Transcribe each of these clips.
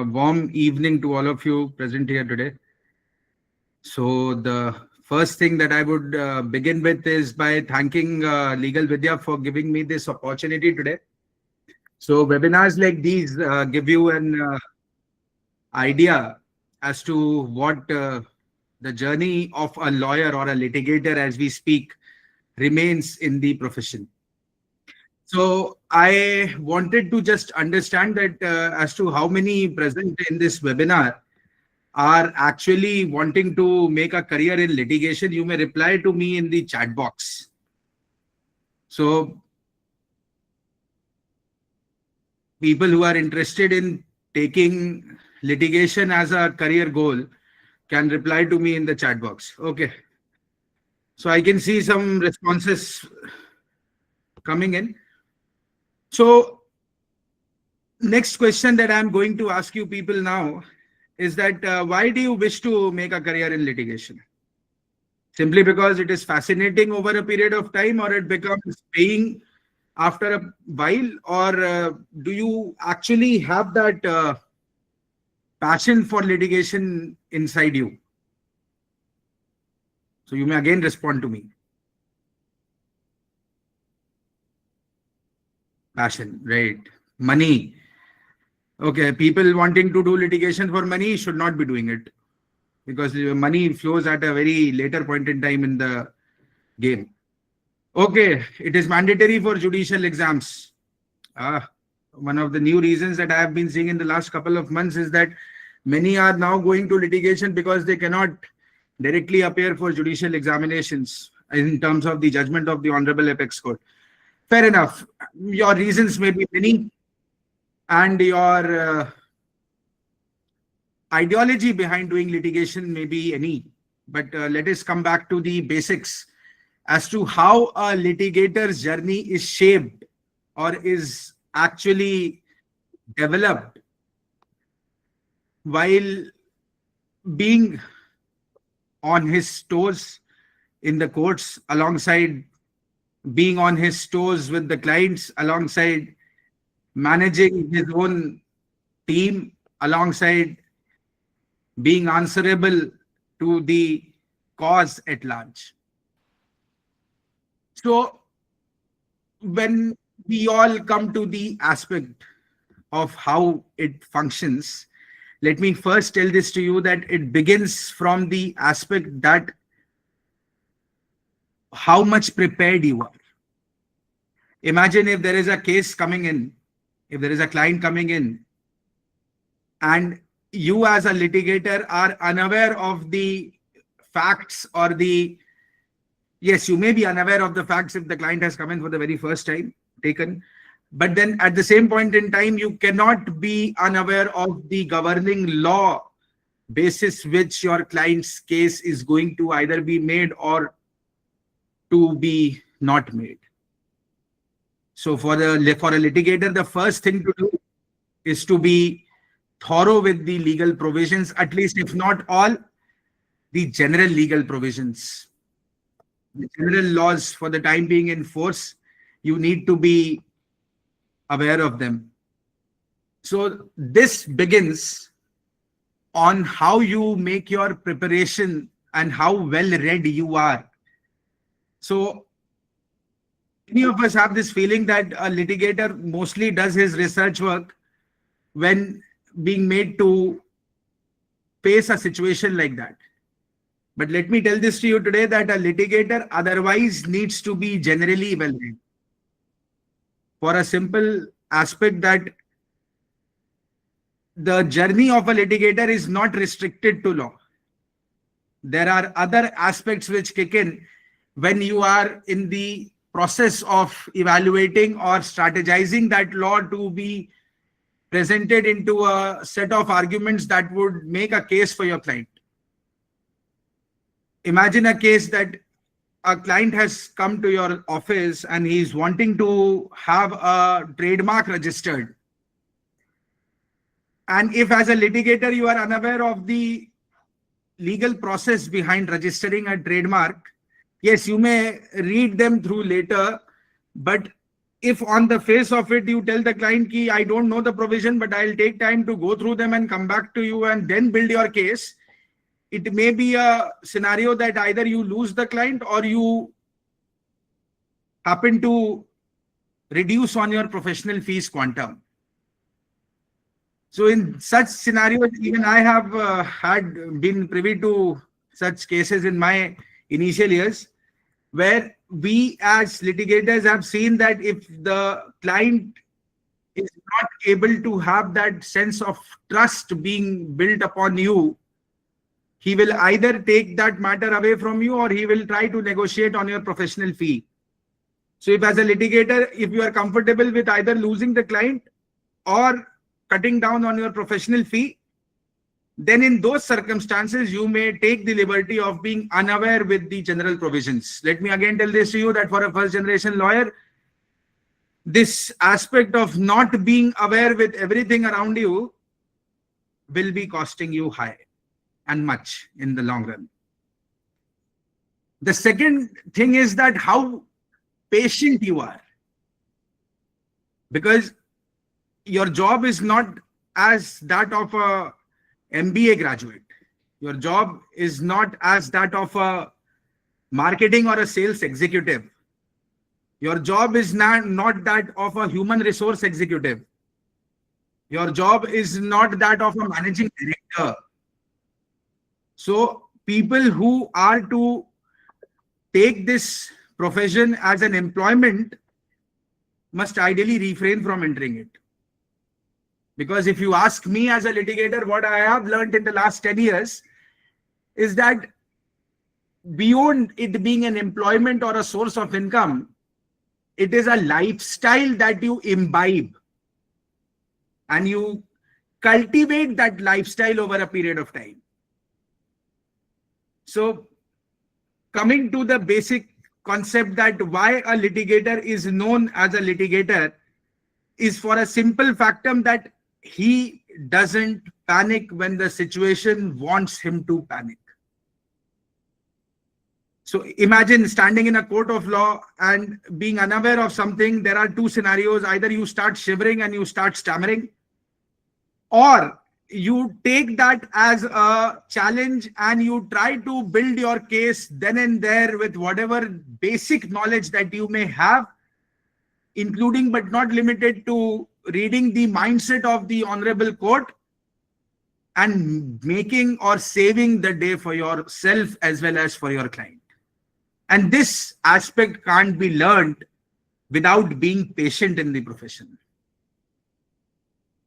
warm evening to all of you present here today. So the first thing that I would begin with is by thanking Legal Vidya for giving me this opportunity today. So webinars like these give you an idea as to what the journey of a lawyer or a litigator, as we speak, remains in the profession. So I wanted to just understand that as to how many present in this webinar are actually wanting to make a career in litigation. You may reply to me in the chat box. So people who are interested in taking litigation as a career goal can reply to me in the chat box. Okay. So I can see some responses coming in. So next question that I'm going to ask you people now is that why do you wish to make a career in litigation? Simply because it is fascinating over a period of time, or it becomes paying after a while, or do you actually have that passion for litigation inside you? So you may again respond to me. Passion, right? Money. Okay, people wanting to do litigation for money should not be doing it, because money flows at a very later point in time in the game. Okay, it is mandatory for judicial exams. One of the new reasons that I have been seeing in the last couple of months is that many are now going to litigation because they cannot directly appear for judicial examinations in terms of the judgment of the Honorable Apex Court. Fair enough. Your reasons may be many, and your ideology behind doing litigation may be any. But let us come back to the basics as to how a litigator's journey is shaped or is actually developed while being on his toes in the courts, alongside being on his toes with the clients, alongside managing his own team, alongside being answerable to the cause at large. So when we all come to the aspect of how it functions, let me first tell this to you, that it begins from the aspect that how much prepared you are. Imagine if there is a case coming in, if there is a client coming in, and you as a litigator are unaware of the facts, or yes, you may be unaware of the facts if the client has come in for the very first time, taken. But then at the same point in time, you cannot be unaware of the governing law basis which your client's case is going to either be made or to be not made. So for a litigator, the first thing to do is to be thorough with the legal provisions, at least if not all, the general legal provisions. The general laws for the time being in force, you need to be aware of them. So this begins on how you make your preparation and how well read you are. So many of us have this feeling that a litigator mostly does his research work when being made to face a situation like that. But let me tell this to you today, that a litigator otherwise needs to be generally well read, for a simple aspect that the journey of a litigator is not restricted to law. There are other aspects which kick in when you are in the process of evaluating or strategizing that law to be presented into a set of arguments that would make a case for your client. Imagine a case that a client has come to your office and he's wanting to have a trademark registered. And if as a litigator you are unaware of the legal process behind registering a trademark, yes, you may read them through later, but if on the face of it you tell the client ki I don't know the provision, but I'll take time to go through them and come back to you and then build your case, it may be a scenario that either you lose the client or you happen to reduce on your professional fees quantum. So in such scenarios, even I have had been privy to such cases in my initial years, where we as litigators have seen that if the client is not able to have that sense of trust being built upon you, he will either take that matter away from you or he will try to negotiate on your professional fee. So if as a litigator, if you are comfortable with either losing the client or cutting down on your professional fee, then in those circumstances, you may take the liberty of being unaware with the general provisions. Let me again tell this to you that for a first generation lawyer, this aspect of not being aware with everything around you will be costing you high and much in the long run. The second thing is that how patient you are, because your job is not as that of a MBA graduate. Your job is not as that of a marketing or a sales executive. Your job is not that of a human resource executive. Your job is not that of a managing director. So people who are to take this profession as an employment must ideally refrain from entering it. Because if you ask me as a litigator, what I have learned in the last 10 years is that beyond it being an employment or a source of income, it is a lifestyle that you imbibe and you cultivate that lifestyle over a period of time. So coming to the basic concept that why a litigator is known as a litigator is for a simple factum that he doesn't panic when the situation wants him to panic. So imagine standing in a court of law and being unaware of something. There are two scenarios. Either you start shivering and you start stammering, or you take that as a challenge and you try to build your case then and there with whatever basic knowledge that you may have, including but not limited to reading the mindset of the honorable court and making or saving the day for yourself as well as for your client. And this aspect can't be learned without being patient in the profession.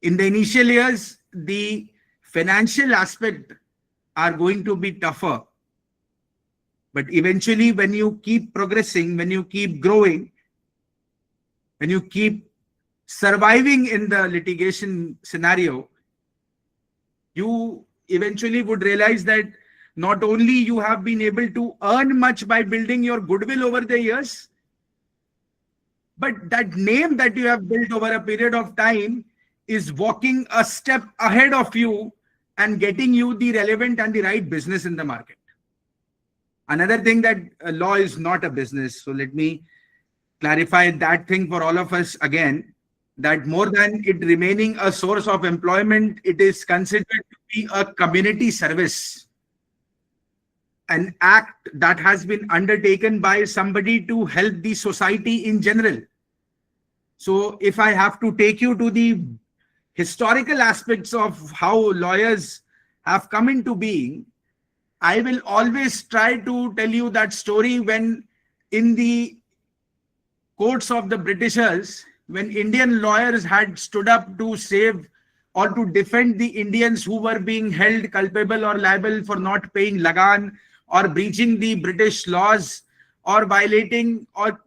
In the initial years, the financial aspect are going to be tougher. But eventually, when you keep progressing, when you keep growing, when you keep surviving in the litigation scenario, you eventually would realize that not only you have been able to earn much by building your goodwill over the years, but that name that you have built over a period of time is walking a step ahead of you and getting you the relevant and the right business in the market. Another thing that law is not a business. So let me clarify that thing for all of us again, that more than it remaining a source of employment, it is considered to be a community service, an act that has been undertaken by somebody to help the society in general. So if I have to take you to the historical aspects of how lawyers have come into being, I will always try to tell you that story when in the courts of the Britishers, when Indian lawyers had stood up to save or to defend the Indians who were being held culpable or liable for not paying lagan or breaching the British laws or violating or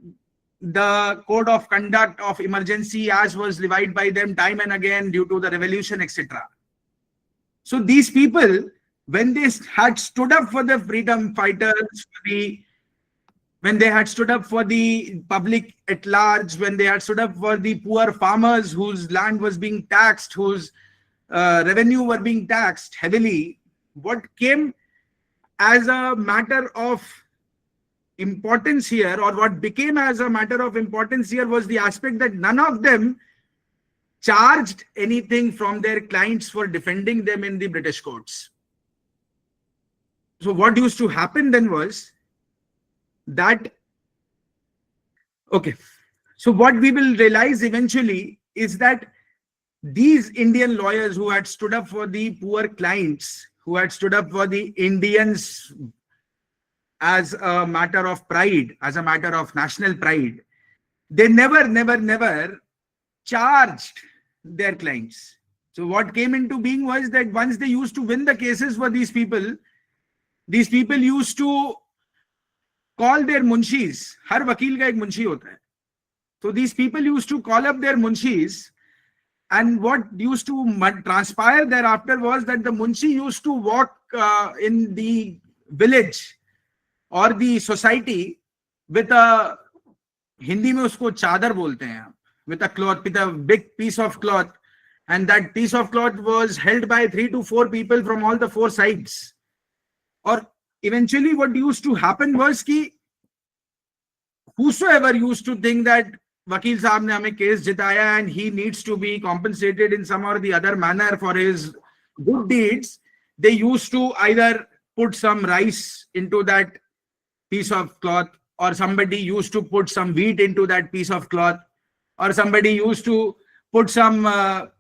the code of conduct of emergency as was levied by them time and again due to the revolution, etc. So these people, when they had stood up for the freedom fighters, when they had stood up for the public at large, when they had stood up for the poor farmers whose land was being taxed, whose revenue were being taxed heavily, what came as a matter of importance here, or what became as a matter of importance here, was the aspect that none of them charged anything from their clients for defending them in the British courts. So what used to happen then was that, okay, so what we will realize eventually is that these Indian lawyers who had stood up for the poor clients, who had stood up for the Indians as a matter of pride, as a matter of national pride, they never charged their clients. So what came into being was that once they used to win the cases for these people used to call their munshis. Har vakil ka ek munshi hota hai. So these people used to call up their munshis, and what used to transpire thereafter was that the munshi used to walk in the village or the society with a, Hindi में उसको चादर बोलते हैं, with a cloth, with a big piece of cloth, and that piece of cloth was held by 3 to 4 people from all the 4 sides. Or eventually what used to happen was कि whosoever used to think that Vakil Saab ne hame case jitaya and he needs to be compensated in some or the other manner for his good deeds, they used to either put some rice into that piece of cloth, or somebody used to put some wheat into that piece of cloth, or somebody used to put some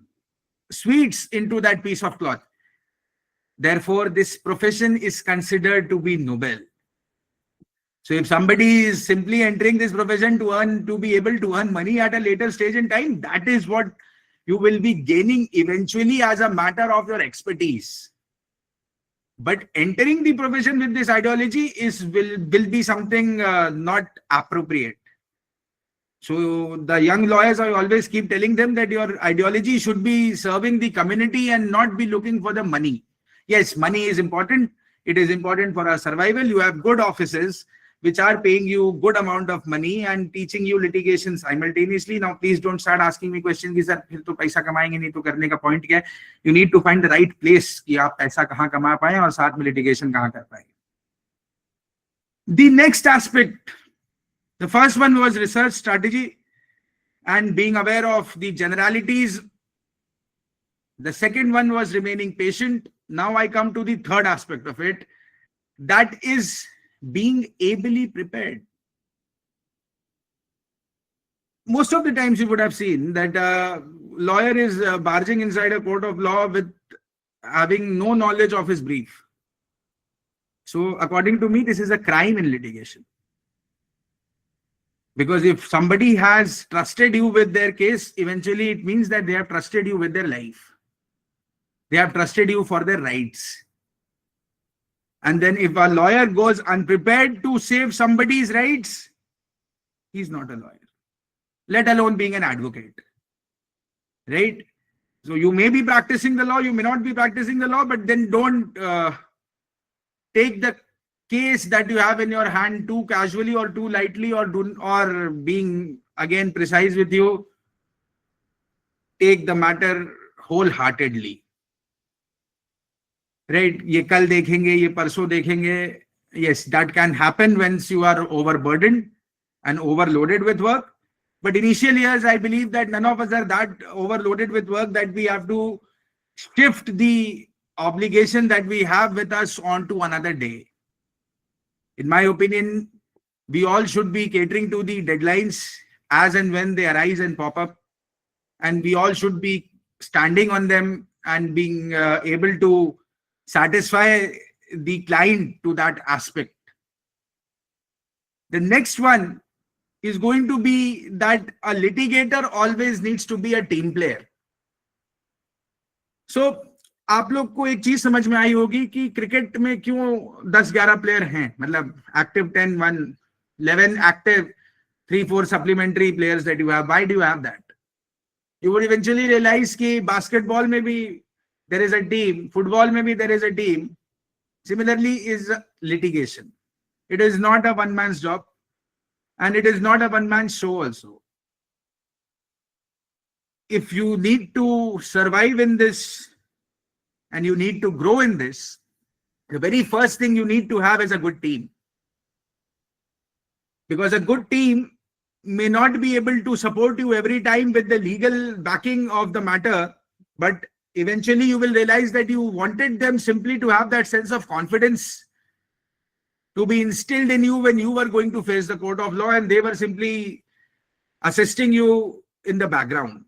sweets into that piece of cloth. Therefore, this profession is considered to be noble. So if somebody is simply entering this profession to be able to earn money at a later stage in time, that is what you will be gaining eventually as a matter of your expertise. But entering the profession with this ideology will be something not appropriate. So the young lawyers, I always keep telling them that your ideology should be serving the community and not be looking for the money. Yes, money is important. It is important for our survival. You have good offices which are paying you good amount of money and teaching you litigation simultaneously. Now, please don't start asking me questions कि sir फिर तो पैसा कमाएंगे नहीं तो करने का point क्या है? You need to find the right place कि आप पैसा कहाँ कमा पाएं और साथ में litigation कहाँ कर पाएंगे. The next aspect, the first one was research strategy and being aware of the generalities. The second one was remaining patient. Now I come to the third aspect of it, that is being ably prepared. Most of the times you would have seen that a lawyer is barging inside a court of law with having no knowledge of his brief. So according to me, this is a crime in litigation. Because if somebody has trusted you with their case, eventually it means that they have trusted you with their life. They have trusted you for their rights. And then if a lawyer goes unprepared to save somebody's rights, he's not a lawyer, let alone being an advocate. Right? So you may be practicing the law, you may not be practicing the law, but then don't take the case that you have in your hand too casually or too lightly, or being again precise with you, take the matter wholeheartedly. Right? ये कल देखेंगे, ये परसों देखेंगे. Yes, that can happen once you are overburdened and overloaded with work. But initial years, I believe that none of us are that overloaded with work that we have to shift the obligation that we have with us onto another day. In my opinion, we all should be catering to the deadlines as and when they arise and pop up. And we all should be standing on them and being able to satisfy the client to that aspect. The next one is going to be that a litigator always needs to be a team player. So आप लोग को एक चीज समझ में आई होगी कि cricket में क्यों 10-11 प्लेयर हैं, मतलब active 10, 1, 11 active, 3-4 supplementary players that you have. Why do you have that? You would eventually realize कि basketball में भी there is a team, football में भी there is a team. Similarly is litigation. It is not a one man's job, and it is not a one man show also. If you need to survive in this and you need to grow in this, the very first thing you need to have is a good team. Because a good team may not be able to support you every time with the legal backing of the matter, but eventually you will realize that you wanted them simply to have that sense of confidence to be instilled in you when you were going to face the court of law, and they were simply assisting you in the background,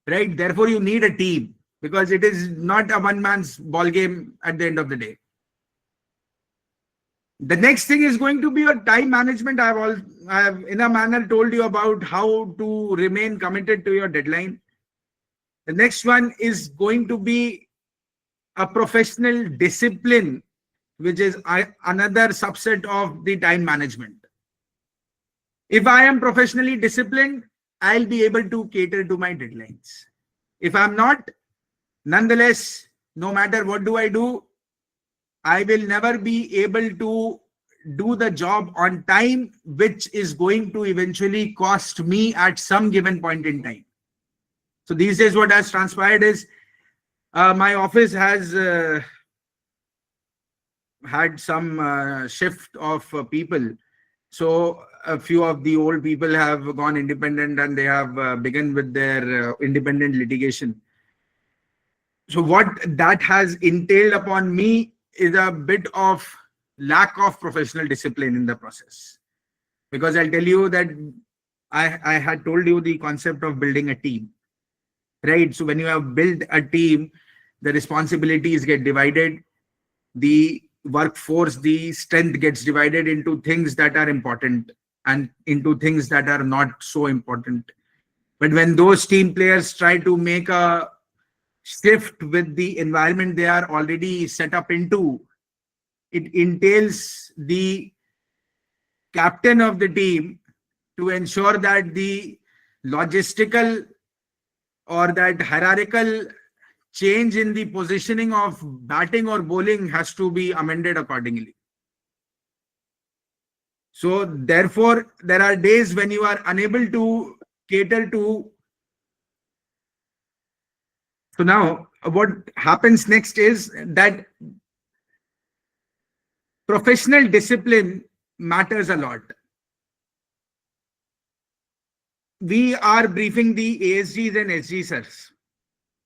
right? Therefore, you need a team because it is not a one man's ball game at the end of the day. The next thing is going to be your time management. I have in a manner told you about how to remain committed to your deadline. The next one is going to be a professional discipline, which is another subset of the time management. If I am professionally disciplined, I'll be able to cater to my deadlines. If I'm not, nonetheless, no matter what do, I will never be able to do the job on time, which is going to eventually cost me at some given point in time. So these days, what has transpired is my office has had some shift of people. So a few of the old people have gone independent and they have begun with their independent litigation. So what that has entailed upon me is a bit of lack of professional discipline in the process. Because I'll tell you that I had told you the concept of building a team, right? So when you have built a team, the responsibilities get divided, the workforce, the strength gets divided into things that are important and into things that are not so important. But when those team players try to make a shift with the environment they are already set up into, it entails the captain of the team to ensure that the logistical or that hierarchical change in the positioning of batting or bowling has to be amended accordingly. So therefore, there are days when you are unable to cater to. So now what happens next is that professional discipline matters a lot. We are briefing the ASGs and SG sirs,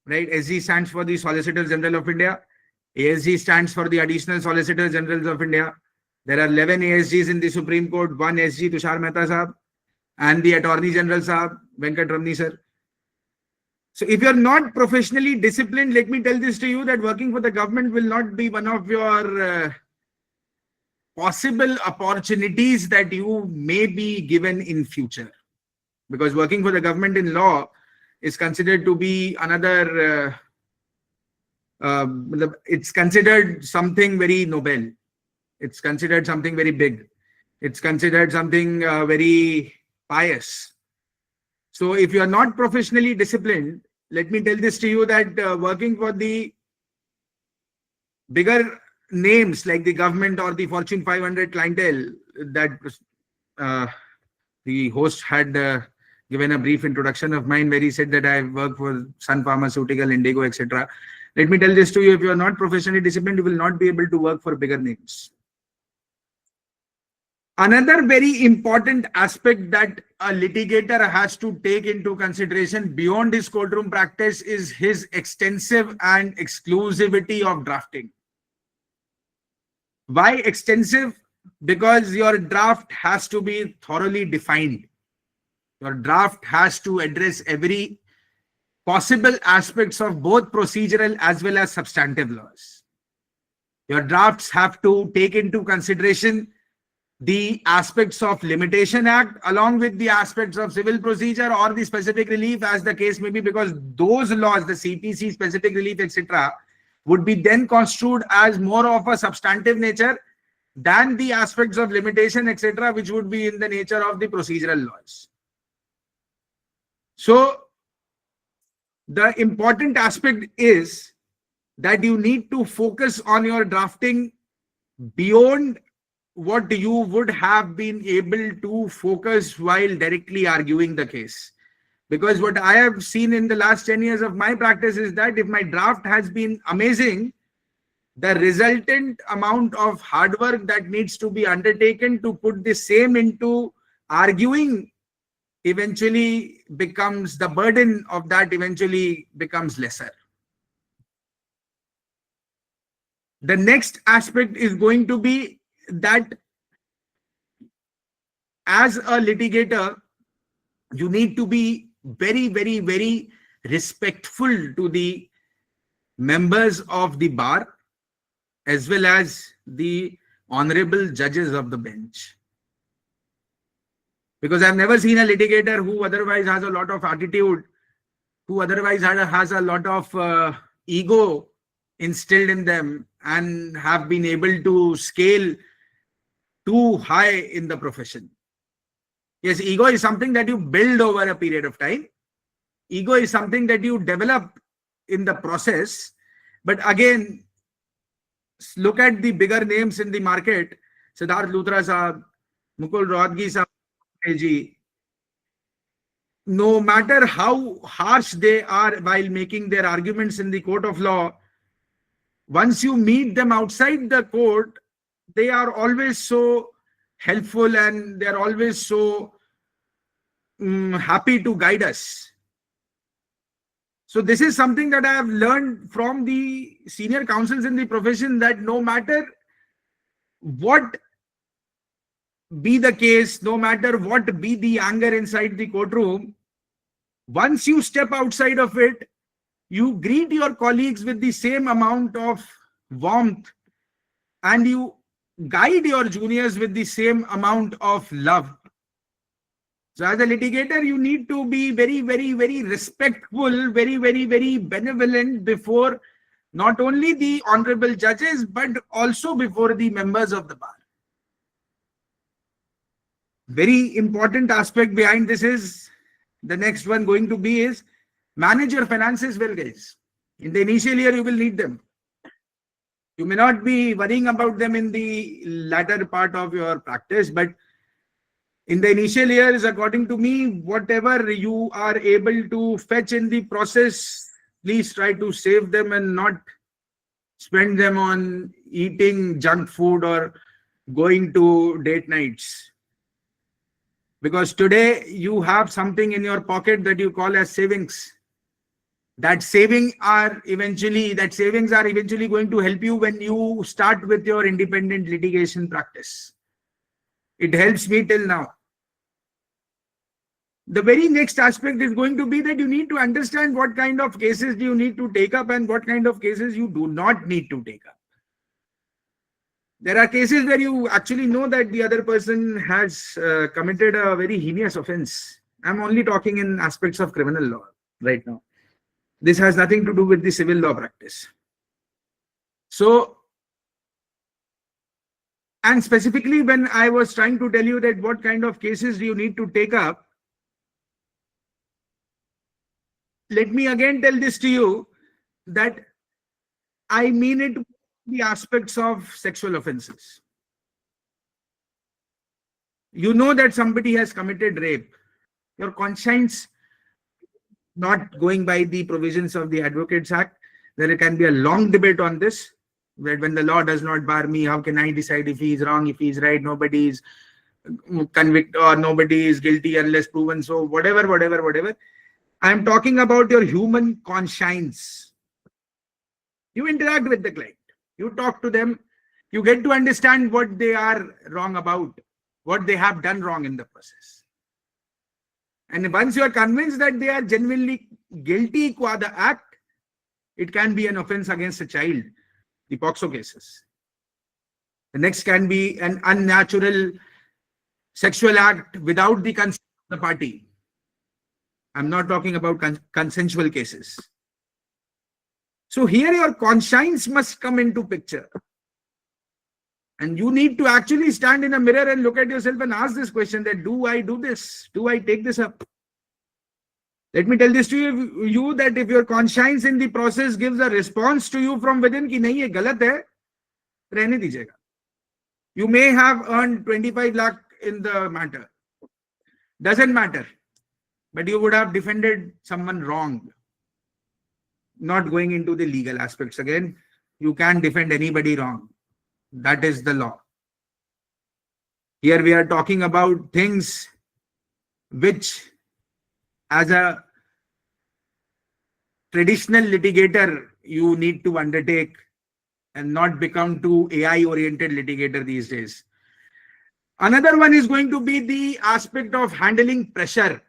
right? SG stands for the Solicitor General of India. ASG stands for the Additional Solicitor Generals of India. There are 11 ASGs in the Supreme Court, 1 SG Tushar Mehta Sahab, and the Attorney General Sahab, Venkat Ramani sir. So if you're not professionally disciplined, let me tell this to you that working for the government will not be one of your possible opportunities that you may be given in future. Because working for the government in law is considered to be another, it's considered something very noble. It's considered something very big. It's considered something very pious. So if you are not professionally disciplined, let me tell this to you that working for the bigger names like the government or the Fortune 500 clientele that the host had given a brief introduction of mine where he said that I work for Sun Pharmaceutical, Indigo, etc. Let me tell this to you, if you are not professionally disciplined, you will not be able to work for bigger names. Another very important aspect that a litigator has to take into consideration beyond his courtroom practice is his extensive and exclusivity of drafting. Why extensive? Because your draft has to be thoroughly defined. Your draft has to address every possible aspects of both procedural as well as substantive laws. Your drafts have to take into consideration the aspects of Limitation Act along with the aspects of civil procedure or the specific relief as the case may be, because those laws, the CPC, specific relief, etc., would be then construed as more of a substantive nature than the aspects of limitation, etc., which would be in the nature of the procedural laws. So the important aspect is that you need to focus on your drafting beyond what you would have been able to focus while directly arguing the case. Because what I have seen in the last 10 years of my practice is that if my draft has been amazing, the resultant amount of hard work that needs to be undertaken to put the same into arguing eventually becomes, the burden of that eventually becomes lesser. The next aspect is going to be that as a litigator, you need to be very, very, very respectful to the members of the bar as well as the honorable judges of the bench. Because I've never seen a litigator who otherwise has a lot of attitude, who otherwise has a lot of ego instilled in them and have been able to scale too high in the profession. Yes, ego is something that you build over a period of time. Ego is something that you develop in the process. But again, look at the bigger names in the market. Siddharth Luthra Sahab, Mukul Rohatgi Sahab, no matter how harsh they are while making their arguments in the court of law, once you meet them outside the court, they are always so helpful and they are always so happy to guide us. So this is something that I have learned from the senior counsels in the profession, that no matter what be the case, no matter what be the anger inside the courtroom, once you step outside of it, you greet your colleagues with the same amount of warmth and you guide your juniors with the same amount of love. So as a litigator, you need to be very, very, very respectful, very, very, very benevolent before not only the honorable judges, but also before the members of the bar. Very important aspect behind this is, the next one going to be is, manage your finances well, guys. In the initial year, you will need them. You may not be worrying about them in the latter part of your practice, but in the initial years, according to me, whatever you are able to fetch in the process, please try to save them and not spend them on eating junk food or going to date nights. Because today you have something in your pocket that you call as savings. That savings are eventually going to help you when you start with your independent litigation practice. It helps me till now. The very next aspect is going to be that you need to understand what kind of cases do you need to take up and what kind of cases you do not need to take up. There are cases where you actually know that the other person has committed a very heinous offense. I'm only talking in aspects of criminal law right now. This has nothing to do with the civil law practice. So, and specifically when I was trying to tell you that what kind of cases do you need to take up, let me again tell this to you, that I mean it the aspects of sexual offenses. You know that somebody has committed rape. Your conscience, not going by the provisions of the Advocates Act, there can be a long debate on this. When the law does not bar me, how can I decide if he is wrong, if he is right? Nobody is convicted or nobody is guilty unless proven. So whatever. I am talking about your human conscience. You interact with the client. You talk to them. You get to understand what they are wrong about, what they have done wrong in the process. And once you are convinced that they are genuinely guilty qua the act, it can be an offense against a child, the POXO cases. The next can be an unnatural sexual act without the consent of the party. I'm not talking about consensual cases. So here your conscience must come into picture. And you need to actually stand in a mirror and look at yourself and ask this question, that do I do this? Do I take this up? Let me tell this to you that if your conscience in the process gives a response to you from within कि नहीं ये गलत है, रहने दीजिएगा. You may have earned 25 lakh in the matter. Doesn't matter. But you would have defended someone wrong. Not going into the legal aspects again. you can't defend anybody wrong. That is the law. Here we are talking about things which, as a traditional litigator, you need to undertake and not become too AI oriented litigator these days. Another one is going to be the aspect of handling pressure,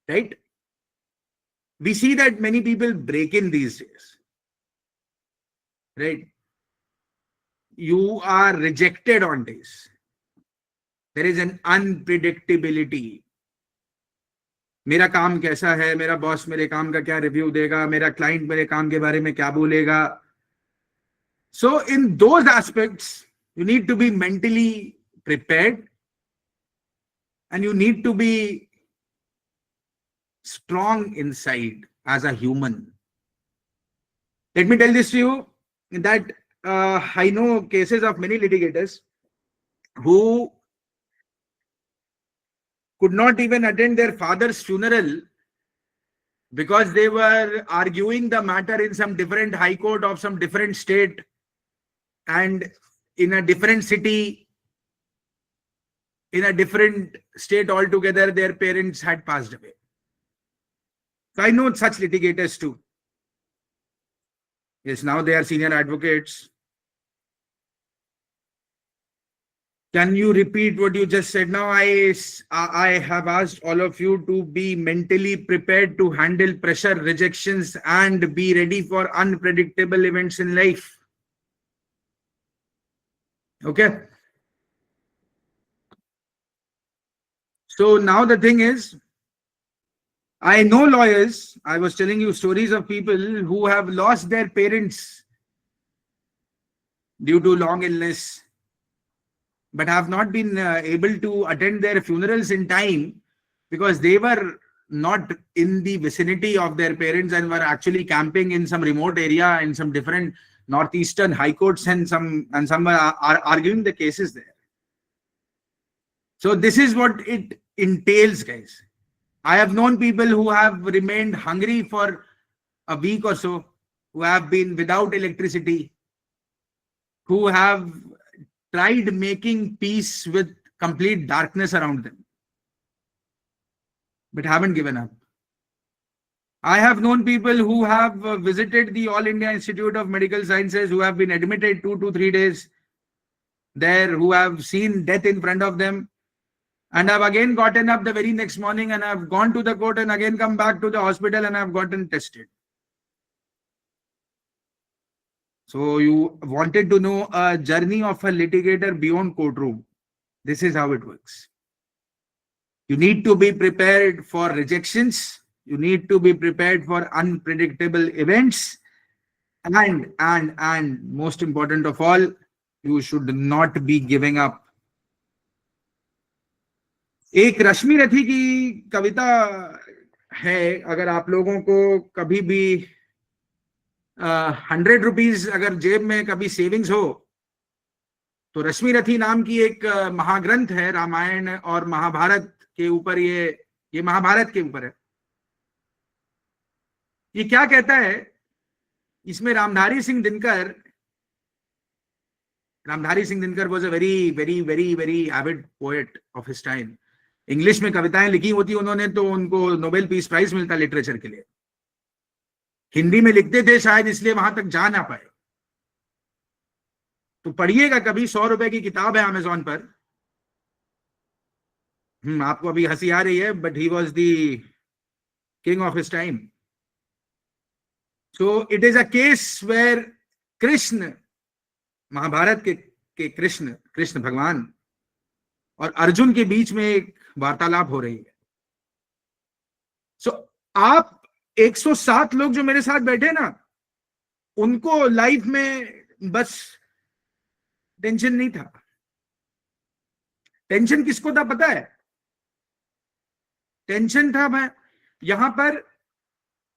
right? We see that many people break in these days, right? You are rejected on days. There is an unpredictability. मेरा काम कैसा है, मेरा boss मेरे काम का क्या review देगा, मेरा क्लाइंट मेरे काम के बारे में क्या बोलेगा. So in those aspects, you need to be mentally prepared and you need to be strong inside as a human. Let me tell this to you that I know cases of many litigators who could not even attend their father's funeral because they were arguing the matter in some different high court of some different state and in a different city, in a different state altogether, their parents had passed away. So I know such litigators too. Yes, now they are senior advocates. Can you repeat what you just said? Now I have asked all of you to be mentally prepared to handle pressure, rejections, and be ready for unpredictable events in life. Okay. So now the thing is, I know lawyers. I was telling you stories of people who have lost their parents due to long illness, but have not been able to attend their funerals in time because they were not in the vicinity of their parents and were actually camping in some remote area in some different northeastern high courts, and some are arguing the cases there. So this is what it entails, guys. I have known people who have remained hungry for a week or so, who have been without electricity, who have tried making peace with complete darkness around them, but haven't given up. I have known people who have visited the All India Institute of Medical Sciences, who have been admitted 2 to 3 days there, who have seen death in front of them, and have again gotten up the very next morning and have gone to the court and again come back to the hospital and have gotten tested. So you wanted to know a journey of a litigator beyond courtroom. This is how it works. You need to be prepared for rejections. You need to be prepared for unpredictable events. And most important of all, you should not be giving up. एक रश्मि रथी की कविता है, अगर आप लोगों को कभी भी 100 रुपीज अगर जेब में कभी सेविंग्स हो, तो रश्मि रथी नाम की एक महाग्रंथ है रामायण और महाभारत के ऊपर. ये महाभारत के ऊपर है. ये क्या कहता है, इसमें Ramdhari Singh Dinkar was a very very very very avid poet of his time. English में कविताएं लिखी होती उन्होंने तो उनको नोबेल पीस प्राइज मिलता लिटरेचर के लिए. हिंदी में लिखते थे शायद इसलिए वहां तक जा ना पाए. तो पढ़िएगा कभी, 100 रुपए की किताब है अमेजोन पर. आपको अभी हंसी आ रही है, but he was the king of his time. So it is a case where Krishna, Mahabharata के कृष्ण भगवान और अर्जुन के बीच में एक वार्तालाप हो रही है. सो आप 107 लोग जो मेरे साथ बैठे ना, उनको लाइफ में बस टेंशन नहीं था. टेंशन किसको था पता है? टेंशन था मैं यहां पर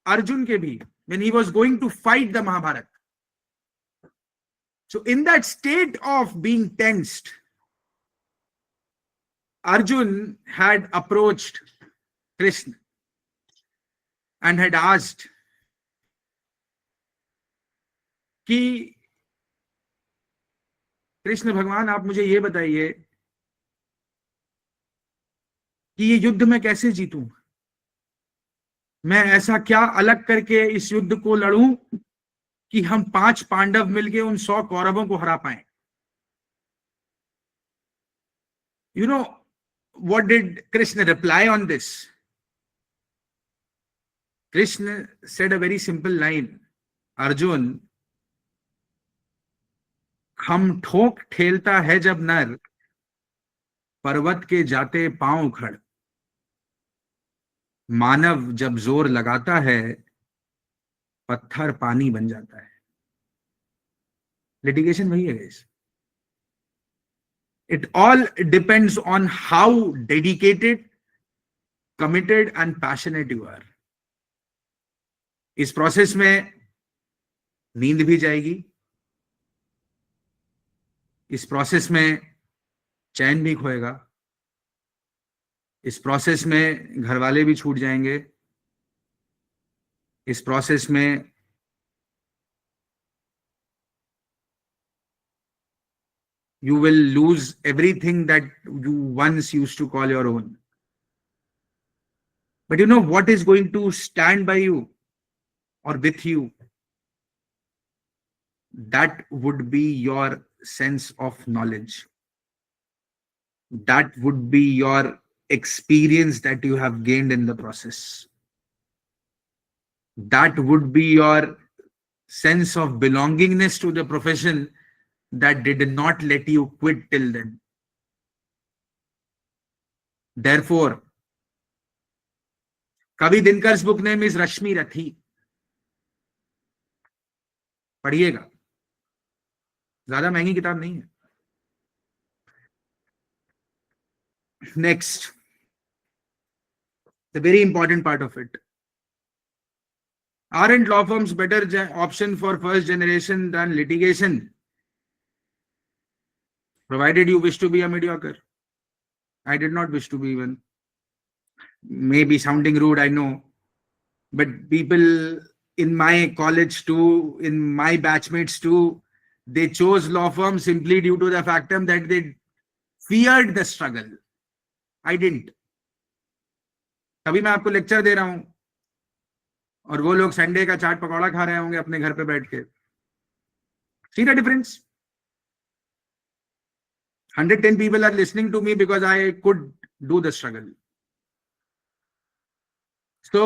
अर्जुन के भी, when he was going to fight the Mahabharata. So in that state of being tensed, Arjun had approached Krishna and had asked, कि कृष्ण भगवान आप मुझे ये बताइए कि ये युद्ध मैं कैसे जीतूं, मैं ऐसा क्या अलग करके इस युद्ध को लड़ूं कि हम 5 पांडव मिलके उन 100 कौरवों को हरा पाए। You know what did Krishna reply on this? Krishna said a very simple line, Arjun, हम ठोक ठेलता है जब नर, पर्वत के जाते पांव उखड़, मानव जब जोर लगाता है, पत्थर पानी बन जाता है। लिटिगेशन वही है guys. It all depends on how dedicated, committed and passionate you are. इस प्रोसेस में नींद भी जाएगी, इस प्रोसेस में चैन भी खोएगा, इस प्रोसेस में घर वाले भी छूट जाएंगे, इस प्रोसेस में you will lose everything that you once used to call your own. But you know what is going to stand by you or with you? That would be your sense of knowledge. That would be your experience that you have gained in the process. That would be your sense of belongingness to the profession that did not let you quit till then. Therefore, कवि दिनकर्स book name is रश्मि रथी, पढ़िएगा, ज्यादा महंगी किताब नहीं है। Next, the very important part of it, aren't law firms better option for first generation than litigation, provided you wish to be a mediocre? I did not wish to be one. Maybe sounding rude, I know, but people in my college too, in my batchmates too, they chose law firm simply due to the fact that they feared the struggle. I didn't. तभी मैं आपको lecture दे रहा हूं और वो लोग Sunday का चाट पकौड़ा खा रहे होंगे अपने घर पे बैठ के। See the difference? 110 people are listening to me because I could do the struggle. So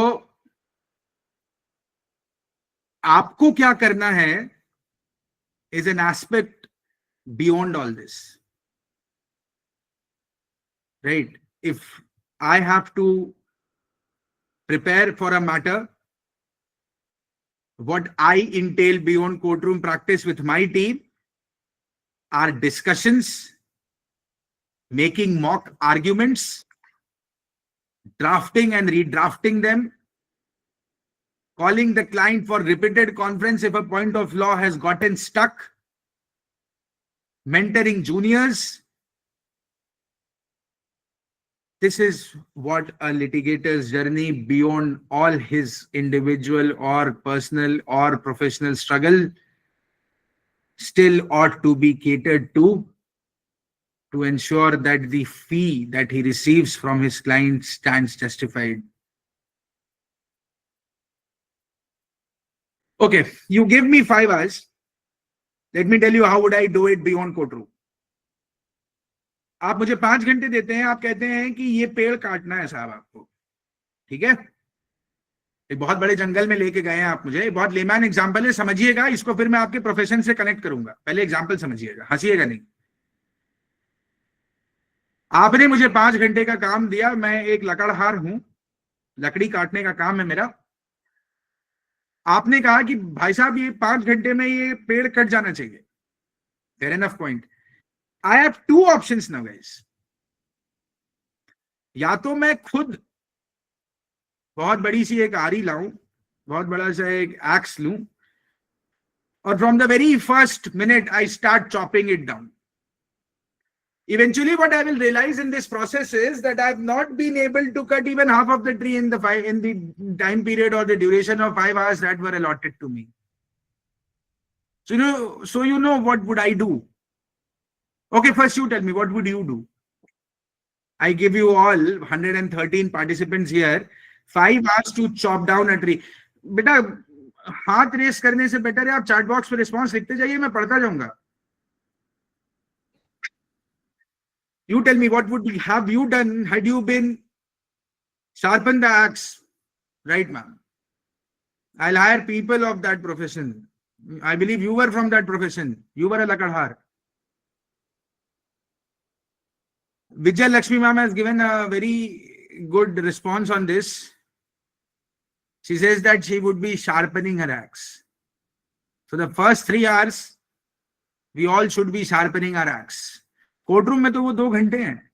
आपको क्या करना है is an aspect beyond all this, right? If I have to prepare for a matter, what I entail beyond courtroom practice with my team are discussions, making mock arguments, drafting and redrafting them, calling the client for repeated conference if a point of law has gotten stuck, mentoring juniors. This is what a litigator's journey beyond all his individual or personal or professional struggle still ought to be catered to ensure that the fee that he receives from his client stands justified. Okay, you give me 5 hours. Let me tell you how would I do it beyond courtroom. आप मुझे 5 घंटे देते हैं, आप कहते हैं कि ये पेड़ काटना है साहब आपको, ठीक है? एक बहुत बड़े जंगल में लेके गए हैं आप मुझे, बहुत लेमैन एग्जांपल है, समझिएगा इसको, फिर मैं आपके प्रोफेशन से कनेक्ट करूंगा। पहले एग्जांपल समझिएगा, हंसिएगा नहीं। आपने मुझे 5 घंटे का काम दिया, मैं एक लकड़हार हूं, लकड़ी काटने का काम है मेरा। आपने कहा कि भाई साहब ये 5 घंटे में ये पेड़ कट जाना चाहिए, fair enough point. I have 2 options now guys. या तो मैं खुद बहुत बड़ी सी एक आरी लाऊं, बहुत बड़ा सा एक एक्स लूं और from the very first minute I start chopping it down. Eventually what I will realize in this process is that I have not been able to cut even half of the tree in the time period or the duration of 5 hours that were allotted to me. So you know what would I do? Okay, first you tell me, what would you do? I give you all 113 participants here 5 hours to chop down a tree. बेटा हाथ race करने से better है आप chat box पे response लिखते जाइए, मैं पढ़ता जाऊंगा. You tell me, what would have you done had you been sharpen the axe? Right, ma'am. I'll hire people of that profession. I believe you were from that profession. You were a lakadhar. Vijay Lakshmi ma'am has given a very good response on this. She says that she would be sharpening her axe. So the first 3 hours, we all should be sharpening our axe. Courtroom में तो वो 2 घंटे हैं.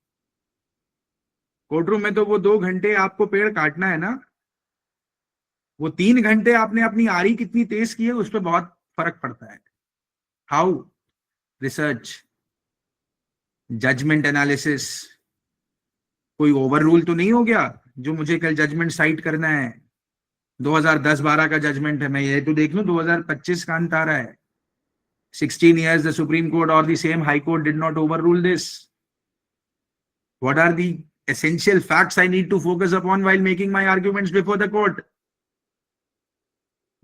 Courtroom में तो वो 2 घंटे आपको पेड़ काटना है ना. वो 3 घंटे आपने अपनी आरी कितनी तेज की है उस पर बहुत फर्क पड़ता है. हाउ? Research, judgement analysis. कोई ओवर रूल तो नहीं हो गया जो मुझे कल जजमेंट साइट करना है. 2010-12 का जजमेंट है, मैं ये तो देख लूं 2025 का अंत आ रहा है. 16 years the Supreme Court or the same High Court did not overrule this. What are the essential facts I need to focus upon while making my arguments before the court?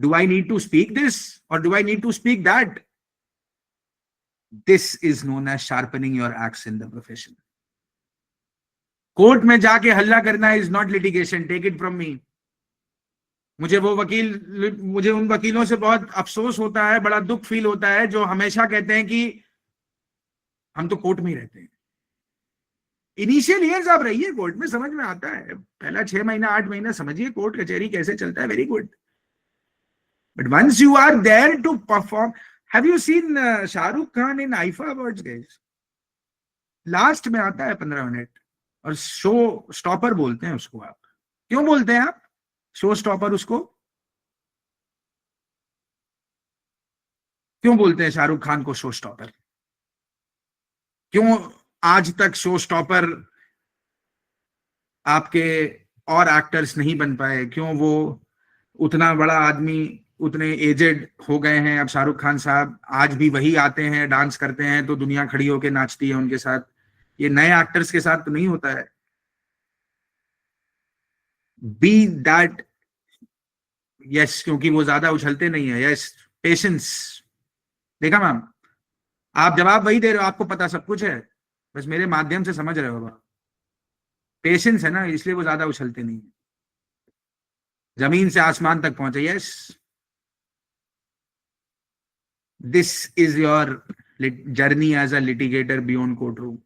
Do I need to speak this or do I need to speak that? This is known as sharpening your axe in the profession. Court में जाके हल्ला करना is not litigation. Take it from me. मुझे उन वकीलों से बहुत अफसोस होता है, बड़ा दुख फील होता है जो हमेशा कहते हैं कि हम तो कोर्ट में ही रहते हैं. इनिशियल ईयर्स आप रहिए कोर्ट में, समझ में आता है. पहला 6 महीना 8 महीना समझिए कोर्ट कचहरी कैसे चलता है, very good. But once you are there to perform, have you seen Shahrukh Khan in IIFA awards guys? Last में आता है 15 मिनट और शो स्टॉपर बोलते हैं उसको. आप क्यों बोलते हैं आप शो स्टॉपर? उसको क्यों बोलते हैं शाहरुख खान को शो स्टॉपर? क्यों आज तक शो स्टॉपर आपके और एक्टर्स नहीं बन पाए? क्यों वो उतना बड़ा आदमी, उतने एजेड हो गए हैं अब शाहरुख खान साहब, आज भी वही आते हैं डांस करते हैं तो दुनिया खड़ी होकर नाचती है उनके साथ. ये नए एक्टर्स के साथ तो नहीं होता है. B that. यस, क्योंकि वो ज्यादा उछलते नहीं है. Yes, patience. देखा मैम, आप जवाब वही दे रहे हो, आपको पता सब कुछ है, बस मेरे माध्यम से समझ रहे हो. पेशेंस है ना, इसलिए वो ज्यादा उछलते नहीं है. जमीन से आसमान तक पहुंचे. Yes, this is your journey as a litigator beyond court room.